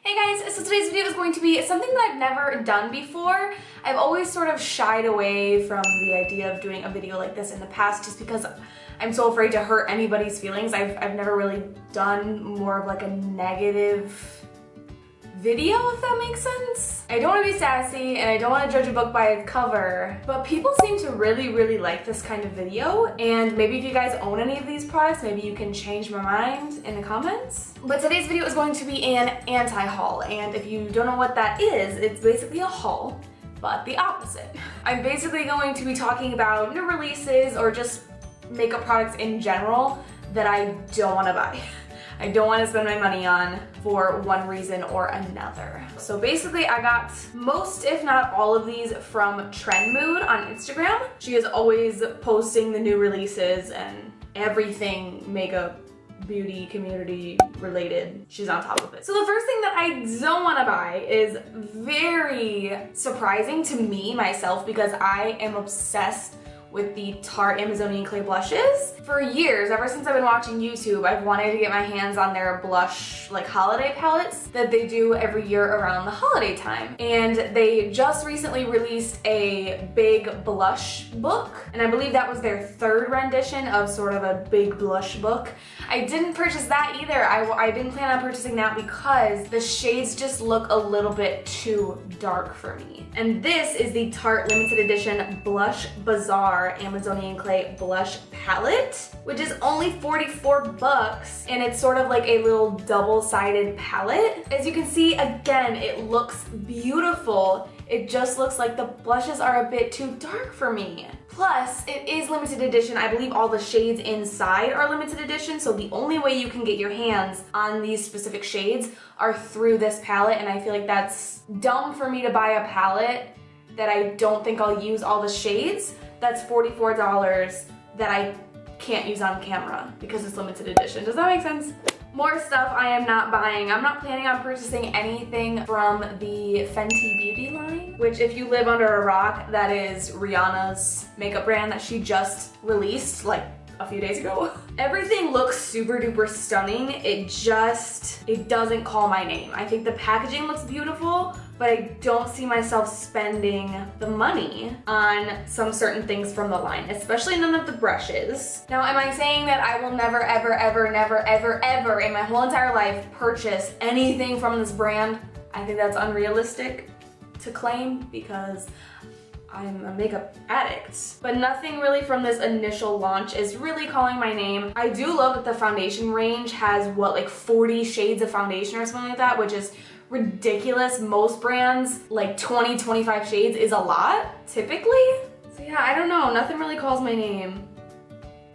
Hey guys, so today's video is going to be something that I've never done before. I've always sort of shied away from the idea of doing a video like this in the past just because I'm so afraid to hurt anybody's feelings. I've never really done more of like a negative video, if that makes sense. I don't want to be sassy and I don't want to judge a book by its cover, but people seem to really like this kind of video, and maybe if you guys own any of these products, maybe you can change my mind in the comments. But today's video is going to be an anti-haul, and if you don't know what that is, it's basically a haul, but the opposite. I'm basically going to be talking about new releases or just makeup products in general that I don't want to buy. I don't want to spend my money on for one reason or another. So basically I got most, if not all of these from Trend Mood on Instagram. She is always posting the new releases and everything makeup, beauty, community related. She's on top of it. So the first thing that I don't want to buy is very surprising to me, myself, because I am obsessed with the Tarte Amazonian Clay blushes. For years, ever since I've been watching YouTube, I've wanted to get my hands on their blush, like holiday palettes that they do every year around the holiday time. And they just recently released a big blush book, and I believe that was their third rendition of sort of a big blush book. I didn't purchase that either. I didn't plan on purchasing that because the shades just look a little bit too dark for me. And this is the Tarte limited edition Blush Bazaar Amazonian Clay Blush Palette, which is only 44 bucks, and it's sort of like a little double-sided palette. As you can see, again, it looks beautiful. It just looks like the blushes are a bit too dark for me. Plus, it is limited edition. I believe all the shades inside are limited edition, so the only way you can get your hands on these specific shades are through this palette, and I feel like that's dumb for me to buy a palette that I don't think I'll use all the shades. That's $44 that I can't use on camera because it's limited edition. Does that make sense? More stuff I am not buying. I'm not planning on purchasing anything from the Fenty Beauty line, which if you live under a rock, that is Rihanna's makeup brand that she just released like a few days ago. Everything looks super duper stunning. It doesn't call my name. I think the packaging looks beautiful, but I don't see myself spending the money on some certain things from the line, especially none of the brushes. Now, am I saying that I will never, ever in my whole entire life purchase anything from this brand? I think that's unrealistic to claim because I'm a makeup addict. But nothing really from this initial launch is really calling my name. I do love that the foundation range has, what, like 40 shades of foundation or something like that, which is ridiculous. Most brands, like 20, 25 shades is a lot, typically. So yeah, I don't know. Nothing really calls my name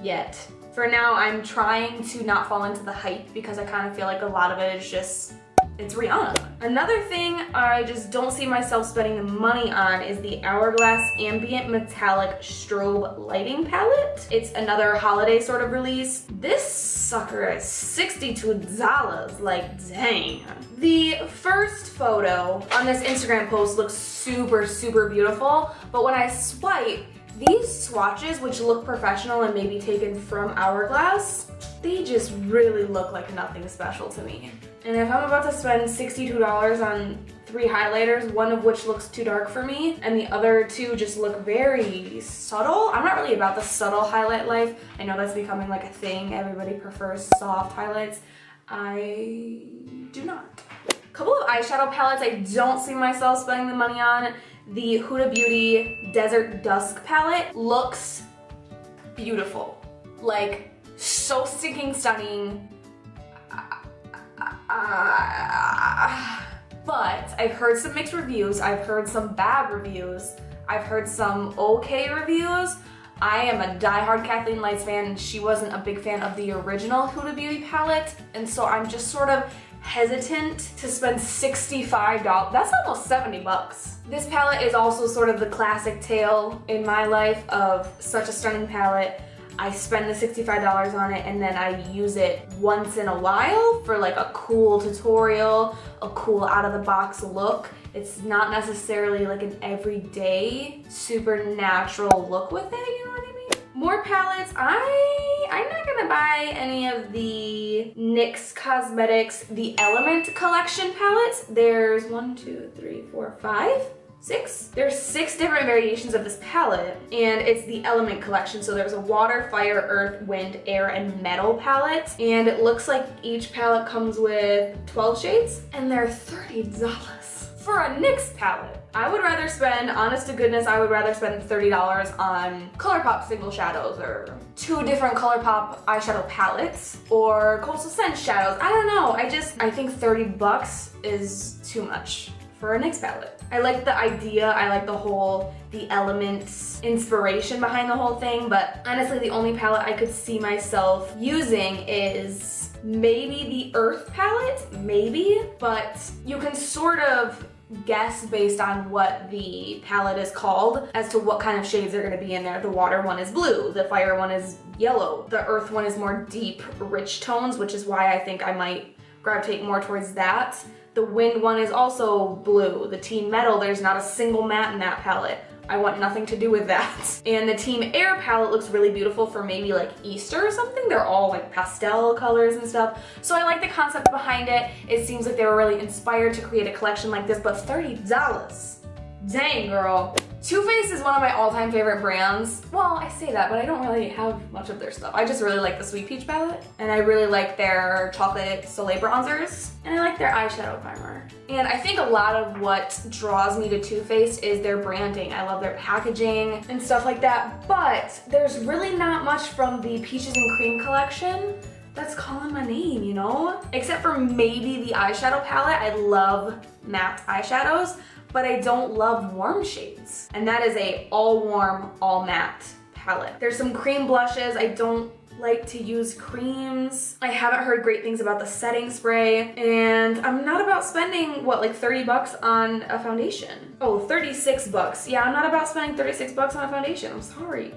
yet. For now, I'm trying to not fall into the hype because I kind of feel like a lot of it is just, it's Rihanna. Another thing I just don't see myself spending the money on is the Hourglass Ambient Metallic Strobe Lighting Palette. It's another holiday sort of release. This sucker is $62, like dang. The first photo on this Instagram post looks super beautiful, but when I swipe, these swatches, which look professional and maybe taken from Hourglass, they just really look like nothing special to me. And if I'm about to spend $62 on 3 highlighters, one of which looks too dark for me, and the other 2 just look very subtle. I'm not really about the subtle highlight life. I know that's becoming like a thing. Everybody prefers soft highlights. I do not. A couple of eyeshadow palettes I don't see myself spending the money on. The Huda Beauty Desert Dusk palette looks beautiful. Like, so stinking stunning. But I've heard some mixed reviews. I've heard some bad reviews. I've heard some okay reviews. I am a diehard Kathleen Lights fan, and she wasn't a big fan of the original Huda Beauty palette, and so I'm just sort of hesitant to spend $65. That's almost 70 bucks. This palette is also sort of the classic tale in my life of such a stunning palette. I spend the $65 on it and then I use it once in a while for like a cool tutorial, a cool out of the box look. It's not necessarily like an everyday, super natural look with it, you know what I mean? More palettes, I I'm not gonna buy any of the NYX Cosmetics The Element Collection palettes. There's 1, 2, 3, 4, 5, 6. There's 6 different variations of this palette, and it's the Element Collection. So there's a water, fire, earth, wind, air, and metal palette. And it looks like each palette comes with 12 shades, and they're $30 for a NYX palette. I would rather spend, honest to goodness, I would rather spend $30 on Colourpop single shadows, or 2 different Colourpop eyeshadow palettes, or Coastal Scent shadows. I don't know, I think $30 is too much for a NYX palette. I like the idea, I like the elements inspiration behind the whole thing, but honestly the only palette I could see myself using is maybe the Earth palette, maybe, but you can sort of guess based on what the palette is called as to what kind of shades are going to be in there. The water one is blue, the fire one is yellow, the earth one is more deep, rich tones, which is why I think I might gravitate more towards that. The wind one is also blue. The team metal, there's not a single matte in that palette. I want nothing to do with that. And the Team Air palette looks really beautiful for maybe like Easter or something. They're all like pastel colors and stuff. So I like the concept behind it. It seems like they were really inspired to create a collection like this, but $30. Dang, girl. Too Faced is one of my all-time favorite brands. Well, I say that, but I don't really have much of their stuff. I just really like the Sweet Peach palette, and I really like their Chocolate Soleil bronzers, and I like their eyeshadow primer. And I think a lot of what draws me to Too Faced is their branding. I love their packaging and stuff like that, but there's really not much from the Peaches and Cream collection that's calling my name, you know? Except for maybe the eyeshadow palette. I love matte eyeshadows, but I don't love warm shades. And that is a all warm, all matte palette. There's some cream blushes. I don't like to use creams. I haven't heard great things about the setting spray, and I'm not about spending, what, like $30 on a foundation? Oh, $36. Yeah, I'm not about spending $36 on a foundation. I'm sorry.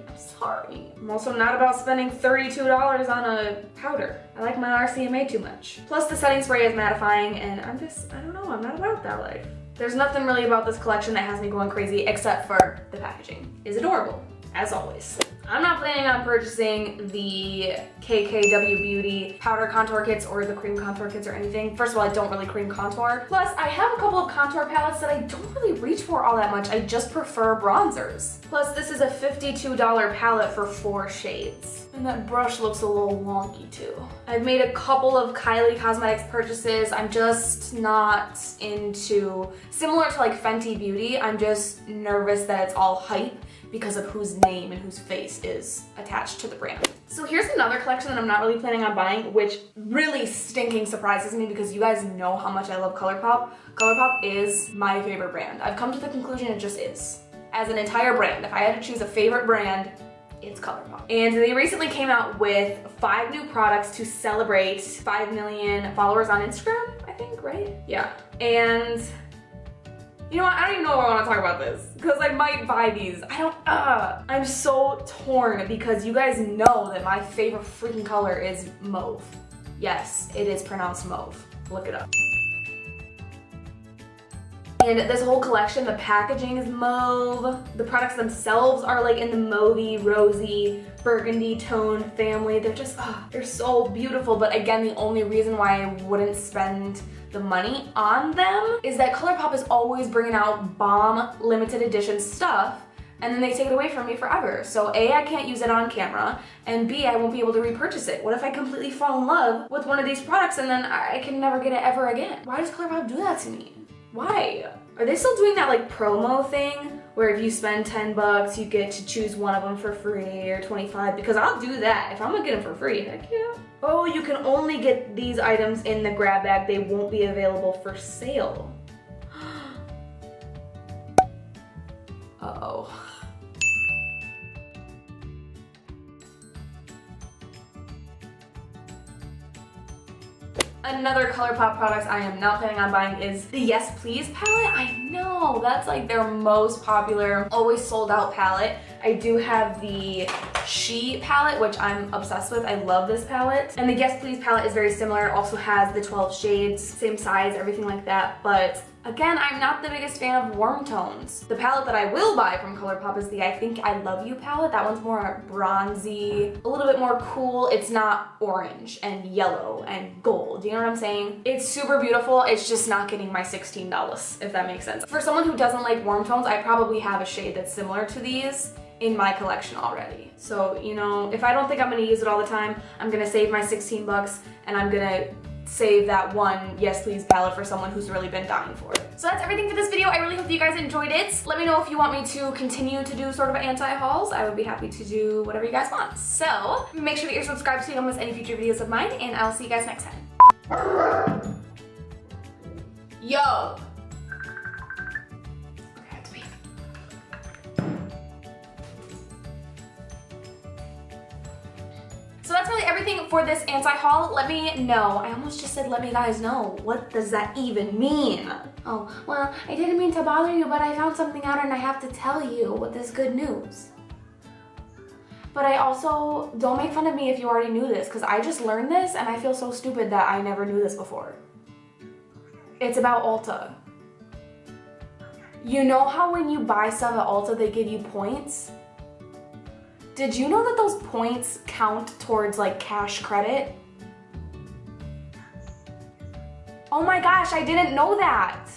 I'm also not about spending $32 on a powder. I like my RCMA too much. Plus the setting spray is mattifying, and I don't know, I'm not about that life. There's nothing really about this collection that has me going crazy except for the packaging. It's adorable, as always. I'm not planning on purchasing the KKW Beauty powder contour kits or the cream contour kits or anything. First of all, I don't really cream contour. Plus, I have a couple of contour palettes that I don't really reach for all that much. I just prefer bronzers. Plus, this is a $52 palette for 4 shades. And that brush looks a little wonky too. I've made a couple of Kylie Cosmetics purchases. I'm just not into, similar to like Fenty Beauty, I'm just nervous that it's all hype because of whose name and whose face is attached to the brand. So here's another collection that I'm not really planning on buying, which really stinking surprises me because you guys know how much I love Colourpop. Colourpop is my favorite brand. I've come to the conclusion it just is. As an entire brand, if I had to choose a favorite brand, it's Colourpop. And they recently came out with 5 new products to celebrate 5 million followers on Instagram, I think, right? Yeah. And you know what, I don't even know if I want to talk about this because I might buy these. I'm so torn because you guys know that my favorite freaking color is mauve. Yes, it is pronounced mauve. Look it up. And this whole collection, the packaging is mauve. The products themselves are like in the mauvey, rosy, burgundy tone family. They're just, they're so beautiful. But again, the only reason why I wouldn't spend the money on them is that Colourpop is always bringing out bomb limited edition stuff, and then they take it away from me forever. So A, I can't use it on camera, and B, I won't be able to repurchase it. What if I completely fall in love with one of these products and then I can never get it ever again? Why does Colourpop do that to me? Why? Are they still doing that like promo thing where if you spend 10 bucks, you get to choose one of them for free, or 25? Because I'll do that. If I'm gonna get them for free, heck yeah. Oh, you can only get these items in the grab bag. They won't be available for sale. Uh-oh. Another Colourpop product I am not planning on buying is the Yes Please palette. I know, that's like their most popular, always sold out palette. I do have the She palette, which I'm obsessed with. I love this palette. And the Yes Please palette is very similar. It also has the 12 shades, same size, everything like that. But again, I'm not the biggest fan of warm tones. The palette that I will buy from Colourpop is the I Think I Love You palette. That one's more bronzy, a little bit more cool. It's not orange and yellow and gold. You know what I'm saying? It's super beautiful. It's just not getting my $16, if that makes sense. For someone who doesn't like warm tones, I probably have a shade that's similar to these in my collection already. So, you know, if I don't think I'm gonna use it all the time, I'm gonna save my 16 bucks and I'm gonna save that one Yes Please palette for someone who's really been dying for it. So that's everything for this video. I really hope you guys enjoyed it. Let me know if you want me to continue to do sort of anti-hauls. I would be happy to do whatever you guys want. So make sure that you're subscribed so you don't miss any future videos of mine, and I'll see you guys next time. Yo! So that's really everything for this anti-haul. Let me know. I almost just said let me guys know. What does that even mean? Oh, well, I didn't mean to bother you, but I found something out and I have to tell you with this good news. But I also, don't make fun of me if you already knew this, because I just learned this and I feel so stupid that I never knew this before. It's about Ulta. You know how when you buy stuff at Ulta, they give you points? Did you know that those points count towards like cash credit? Oh my gosh, I didn't know that.